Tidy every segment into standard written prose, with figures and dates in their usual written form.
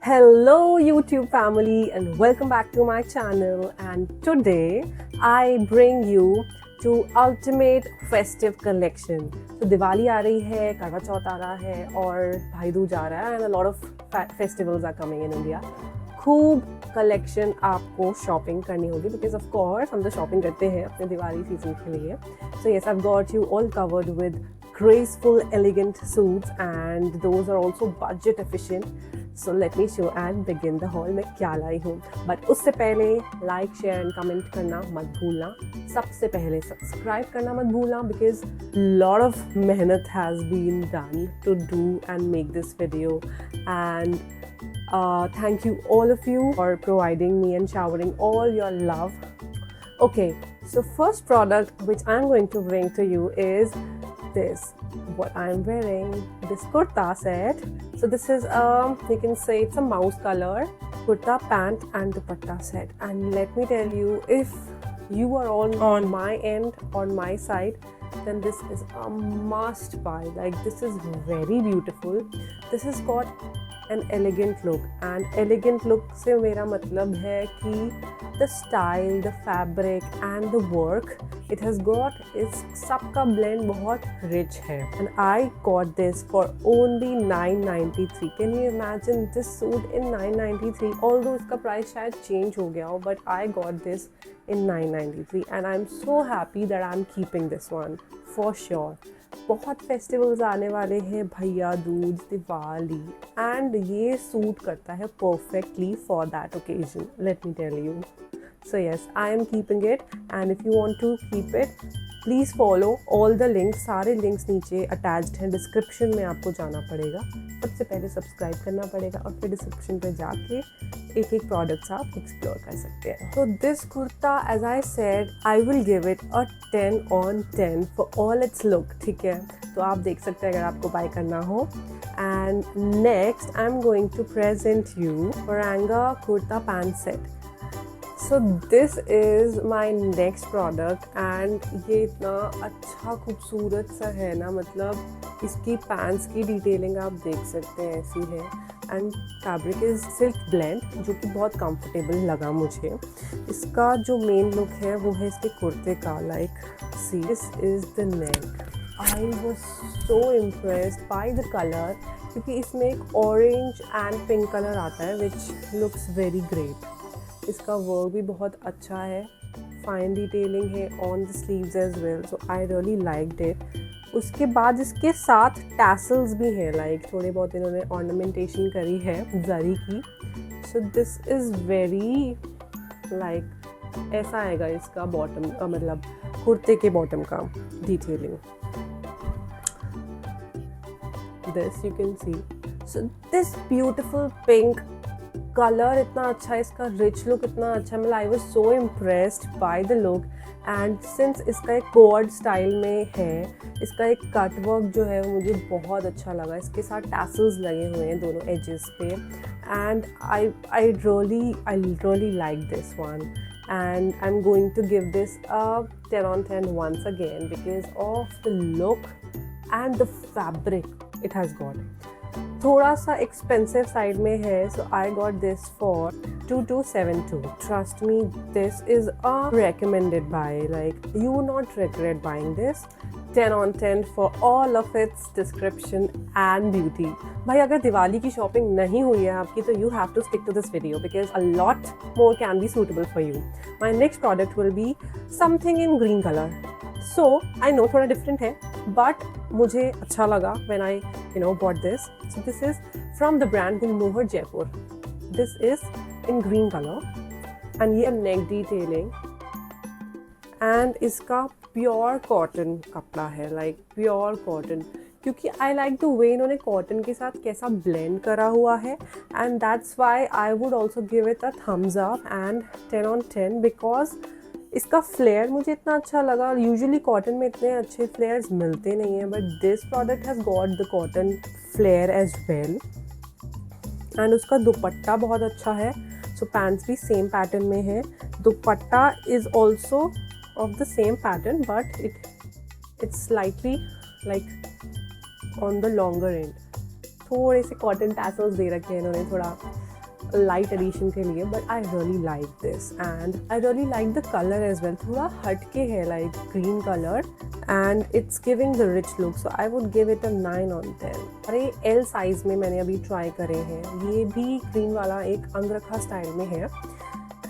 Hello YouTube family and welcome back to my channel, and today I bring you to ultimate festive collection. So Diwali आ रही है, करवा चौथ आ रहा है और भाई दूज आ रहा है, and a lot of festivals are coming in India. खूब कलेक्शन आपको शॉपिंग करनी होगी because of course हम तो शॉपिंग करते हैं अपने दिवाली सीजन के लिए. So yes, I've got you all covered with graceful, elegant suits, and those are also budget efficient. So let me show and begin the haul. मैं क्या लाई हूँ, but उससे पहले like, share and comment करना मत भूलना. सबसे पहले सब्सक्राइब करना मत भूलना because lot of मेहनत has been done to do and make this video, and thank you all of you for providing me and showering all your love. Okay, so first product which I'm going to bring to you is this, what I'm wearing, this kurta set. So this is you can say it's a mouse color kurta pant and dupatta set, and let me tell you, if you are on my end, on my side, then this is a must buy. Like, this is very beautiful. This has got an elegant look, and elegant look से मेरा मतलब है कि the style, the fabric and the work it has got is सबका blend बहुत rich है, and I got this for only 993. Can you imagine this suit in 993? Although इसका price शायद change हो गया हो, but I got this in 993 and I'm so happy that I'm keeping this one for sure. बहुत festivals आने वाले हैं, Bhaiya Dooj, Diwali, and ये सूट करता है perfectly for that occasion, let me tell you. So yes, I am keeping it, and if you want to keep it, please follow all the links. सारे links नीचे attached हैं, description में आपको जाना पड़ेगा. सबसे पहले सब्सक्राइब करना पड़ेगा और फिर डिस्क्रिप्शन पे जाके एक एक प्रोडक्ट्स आप एक्सप्लोर कर सकते हैं. तो this kurta, as I said, I will give it a 10 on 10 for all its look. ठीक है, तो आप देख सकते हैं अगर आपको बाय करना हो. And next I am going to present you औरंगा kurta pant set. So this is my next product, and ये इतना अच्छा खूबसूरत सा है ना, मतलब इसकी पैंट्स की डिटेलिंग आप देख सकते हैं, ऐसी है. And fabric is silk blend, जो कि बहुत कंफर्टेबल लगा मुझे. इसका जो मेन लुक है वो है इसके कुर्ते का. Like see, this is the neck. I was so impressed by the colour, क्योंकि इसमें एक ऑरेंज एंड पिंक कलर आता है विच लुक्स वेरी ग्रेट. इसका वर्क भी बहुत अच्छा है, फाइन डिटेलिंग है on the sleeves as well, so I really liked it. उसके बाद इसके साथ टैसल्स भी हैं, लाइक थोड़े बहुत इन्होंने ऑर्नामेंटेशन करी है जरी की. सो दिस इज़ वेरी लाइक, ऐसा आएगा इसका बॉटम, मतलब कुर्ते के बॉटम का detailing. This you can C. So this beautiful pink colour इतना अच्छा है, इसका रिच लुक इतना अच्छा है, मतलब आई was so impressed by the look. And since इसका एक कोड स्टाइल में है, इसका एक कट वर्क जो है वो मुझे बहुत अच्छा लगा. इसके साथ टैसल्स लगे हुए हैं दोनों एजेस पे, and I really like this one, and I am going to give this a 10 on 10 once again because of the look and the fabric it has got. थोड़ा सा एक्सपेंसिव साइड में है, so I got this for 2272. Trust me, this is a recommended buy. Like, you will not regret buying this. 10 on 10 for all of its description and beauty. भाई, अगर दिवाली की shopping नहीं हुई है आपकी, तो you have to stick to this video because a lot more can be suitable for you. My next product will be something in green color. So I know थोड़ा different है, but मुझे अच्छा लगा when I bought this. So this is from the brand Gulmohar Jaipur. This is in green color, and ये neck detailing, and इसका pure cotton कपड़ा है, like pure cotton, क्योंकि आई लाइक द वे इन्होंने cotton के साथ कैसा blend करा हुआ है, and that's why I would also give it a thumbs up and 10 on 10 because इसका फ्लेयर मुझे इतना अच्छा लगा. यूजुअली कॉटन में इतने अच्छे फ्लेयर्स मिलते नहीं हैं, but this product has got the cotton flare as well. And उसका दुपट्टा बहुत अच्छा है. सो पैंट्स भी सेम पैटर्न में है. Dupatta is also of the same pattern, but it's slightly like on the longer end, थोड़े से कॉटन टैसल्स दे रखे हैं इन्होंने थोड़ा लाइट एडिशन के लिए, but I really like this and I really like the colour as well. थोड़ा हटके है, like green colour and it's giving the rich look, so I would give it a 9 on 10। अरे L size में मैंने अभी try करे हैं, ये भी ग्रीन वाला एक अंगरखा स्टाइल में है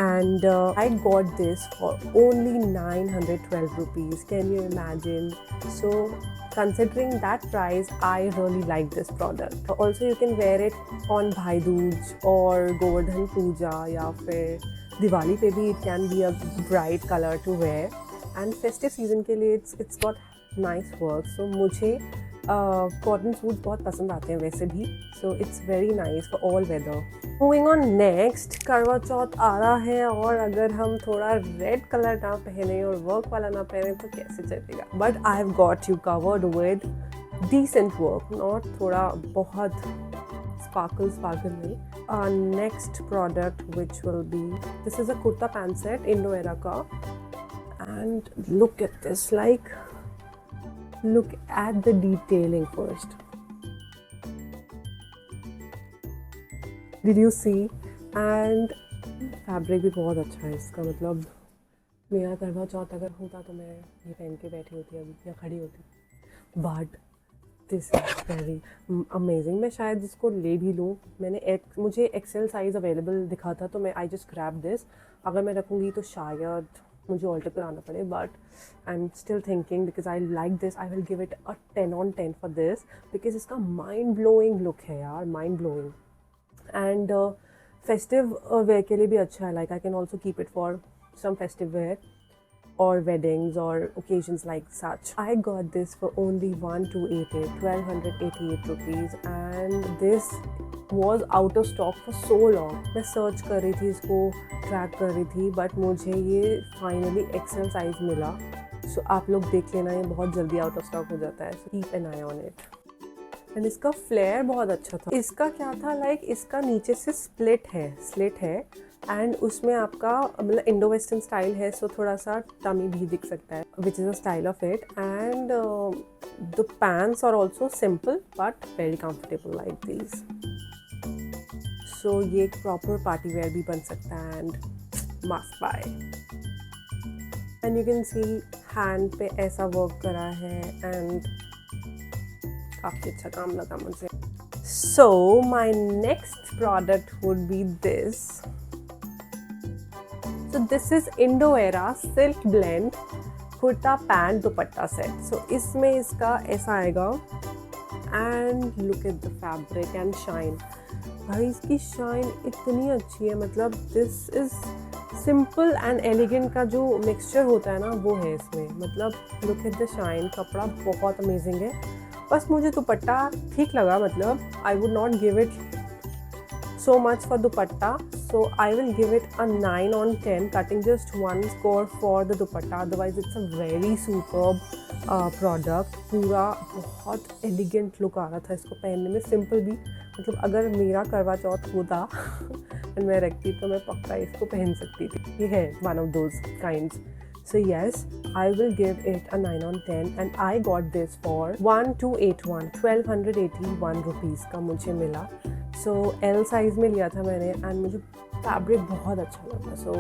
and I got this for only 912 rupees. Can you imagine? So considering that price, I really like this product. Also you can wear it on Bhai Dooj or Govardhan Puja या फिर दिवाली पे भी it can be a bright color to wear, and festive season के लिए it's got nice work. So मुझे cotton suit बहुत पसंद आते हैं वैसे भी, so it's very nice for all weather. Moving on next, Karwa Chauth आ रहा है और अगर हम थोड़ा रेड कलर ना पहने और वर्क वाला ना पहने तो कैसे चलेगा, but I have got you covered with decent work, not थोड़ा बहुत स्पार्कल नहीं। Next product which will be, this is a kurta pant set Indo Era का, and look at this, like look at the detailing first. Did you see? And fabric भी बहुत अच्छा है इसका, मतलब मेरा करवा चौथ अगर होता तो मैं ये पहन के बैठी होती अभी या खड़ी होती, but this is very amazing. मैं शायद इसको ले भी लूँ, मुझे एक्सेल साइज़ अवेलेबल दिखा था तो मैं आई जस्ट ग्रैब दिस। अगर मैं रखूँगी तो शायद मुझे ऑल्टर कराना पड़े, but I am still thinking because I like this, I will give it a 10 on 10 for this, because इसका माइंड ब्लोइंग लुक है यार, mind blowing. And festive wear के लिए भी अच्छा है, like I can also keep it for some festive wear or weddings or occasions like such. I got this for only 1288 rupees, and this was out of stock for so long. मैं search कर रही थी, इसको track कर रही थी, but मुझे ये फाइनली एक्सेल साइज मिला। सो आप लोग देख लेना, ये बहुत जल्दी आउट ऑफ स्टॉक हो जाता है, so keep an I on it. And इसका फ्लेयर बहुत अच्छा था। इसका क्या था, लाइक इसका नीचे से स्लिट है एंड उसमें आपका मतलब इंडो वेस्टर्न स्टाइल है, सो थोड़ा सा टमी भी दिख सकता है, which is a style of it. And the pants are also simple but very comfortable like these. So ये एक प्रॉपर पार्टी वेयर भी बन सकता है and must buy. And you can see hand पे ऐसा वर्क करा है एंड काफ़ी अच्छा काम लगा मुझे। So my next product would be this. So this is Indo Era Silk Blend kurta pant dupatta set. So इसमें इसका ऐसा आएगा and look at the fabric and shine. भाई इसकी शाइन इतनी अच्छी है, मतलब this is simple and elegant का जो मिक्सचर होता है ना वो है इसमें, मतलब लुक एट द शाइन। कपड़ा बहुत अमेजिंग है, बस मुझे दुपट्टा ठीक लगा, मतलब I would not give it so much for dupatta, so I will give it a 9 on 10, cutting just one score for the dupatta. Otherwise it's a very superb product। पूरा बहुत एलिगेंट लुक आ रहा था इसको पहनने में, simple भी, मतलब अगर मेरा करवा चौथ होता एंड मैं रखती तो मैं पक्का इसको पहन सकती थी। ये है one of those kinds. So yes, I will give it a 9 on 10 and I got this for 1281 rupees का मुझे मिला। सो एल साइज़ में लिया था मैंने एंड मुझे फैब्रिक बहुत अच्छा लगा। So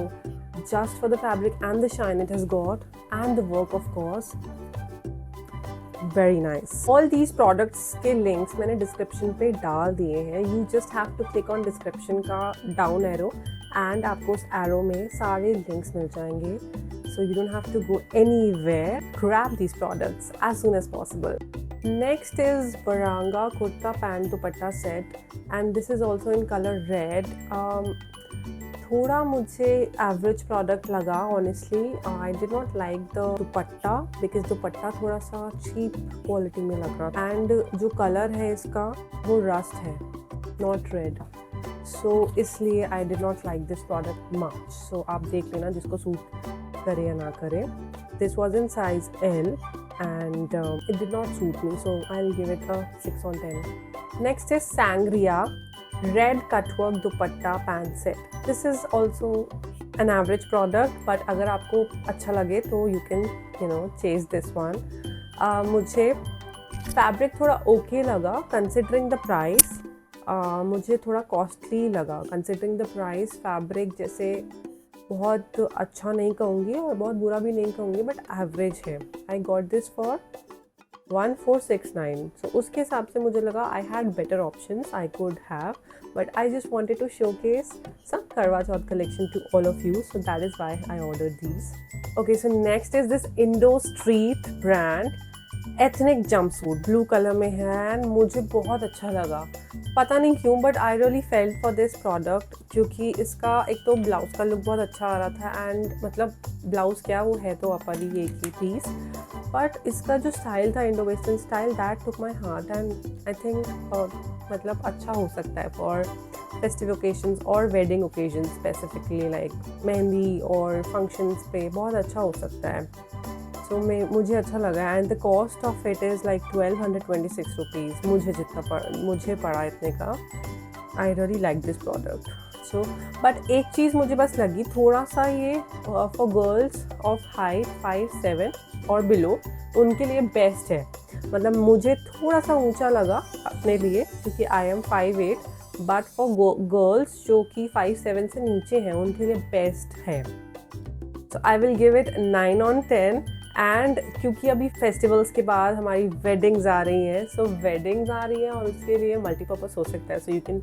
just for the fabric and the shine it has got and the work of course, very nice. All these products के लिंक्स मैंने डिस्क्रिप्शन पे डाल दिए हैं। You just have to click on description का डाउन एरो एंड आपको उस arrow में सारे लिंक्स मिल जाएंगे। So you don't have to go anywhere. Grab these products as soon as possible. Next is Varanga Kurta Pant Dupatta set and this is also in color red. थोड़ा मुझे average product लगा honestly. I did not like the dupatta because दुपट्टा थोड़ा सा cheap quality में लग रहा and जो colour है इसका वो रस्ट है, नॉट रेड, सो इसलिए I did not like this product much. So आप देख लेना जिसको सूट करे या ना करे। This was in size L and it did not suit me, so I'll give it a 6 on 10. Next is Sangria Red Cutwork Dupatta Pant Set. This is also an average product, but अगर आपको अच्छा लगे तो you can chase this one. मुझे fabric थोड़ा okay लगा considering the price. मुझे थोड़ा कॉस्टली लगा कंसिडरिंग द प्राइस। फैब्रिक जैसे बहुत अच्छा नहीं कहूँगी और बहुत बुरा भी नहीं कहूँगी, बट एवरेज है। I got this for 1469। So उसके हिसाब से मुझे लगा I had better options I could have, but I just wanted to showcase some Karva Chauth collection to all of you, so that is why I ordered these. Okay, so next is this Indo Street brand ethnic jumpsuit, blue colour में है and मुझे बहुत अच्छा लगा। पता नहीं क्यों, but I really felt for this product, क्योंकि इसका एक तो ब्लाउज़ का लुक बहुत अच्छा आ रहा था एंड मतलब ब्लाउज़ क्या, वो है तो अपर ही एक ही पीस, बट इसका जो स्टाइल था Indo western style, that took my heart and I think मतलब अच्छा हो सकता है फॉर फेस्टिव ओकेजन्स और wedding occasion specifically, like mehndi और फंक्शंस पे बहुत अच्छा हो सकता है। सो मुझे अच्छा लगा and the cost of it is like 1226 rupees. मुझे पड़ा इतने का। आई really like this product. So but एक चीज़ मुझे बस लगी, थोड़ा सा ये फॉर गर्ल्स ऑफ हाइट 5'7" और बिलो, उनके लिए बेस्ट है। मतलब मुझे थोड़ा सा ऊंचा लगा अपने लिए क्योंकि I am 5'8", but for girls जो कि 5'7" से नीचे हैं उनके लिए बेस्ट है। So I will give it 9 on 10। And क्योंकि अभी फेस्टिवल्स के बाद हमारी वेडिंग्स आ रही हैं, सो वेडिंग्स आ रही हैं और उसके लिए मल्टीपर्पज़ हो सकता है, so you can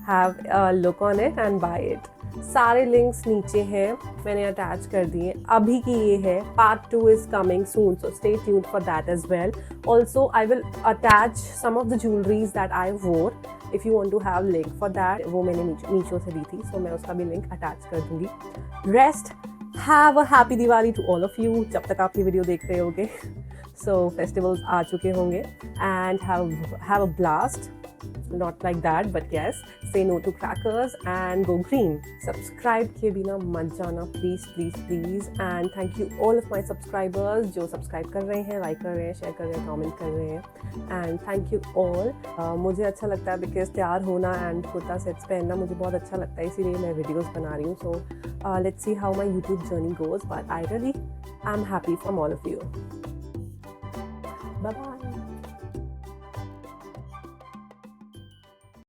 have a look on it and buy it. सारे लिंक्स नीचे हैं, मैंने अटैच कर दिए। अभी की ये है, part 2 is coming soon, so stay tuned for that as well. Also I will attach some of the jewelleries that I wore, if you want to have link for that. वो मैंने मीशो से ली थी, सो मैं उसका भी लिंक अटैच कर दूंगी। Rest, have a happy Diwali to all of you, जब तक आप ये वीडियो देख रहे होगे। सो फेस्टिवल्स आ चुके होंगे and have a blast, not like that, but yes, say no to crackers and go green. Subscribe किए बिना मत जाना please please please, and thank you all of my subscribers जो subscribe कर रहे हैं, like कर रहे हैं, share कर रहे हैं, comment कर रहे हैं, and thank you all। मुझे अच्छा लगता है because तैयार होना and कुर्ता सेट्स पहनना मुझे बहुत अच्छा लगता है, इसीलिए मैं वीडियोस बना रही हूँ। so let's see how my YouTube journey goes, but I really am happy from all of you। Bye bye।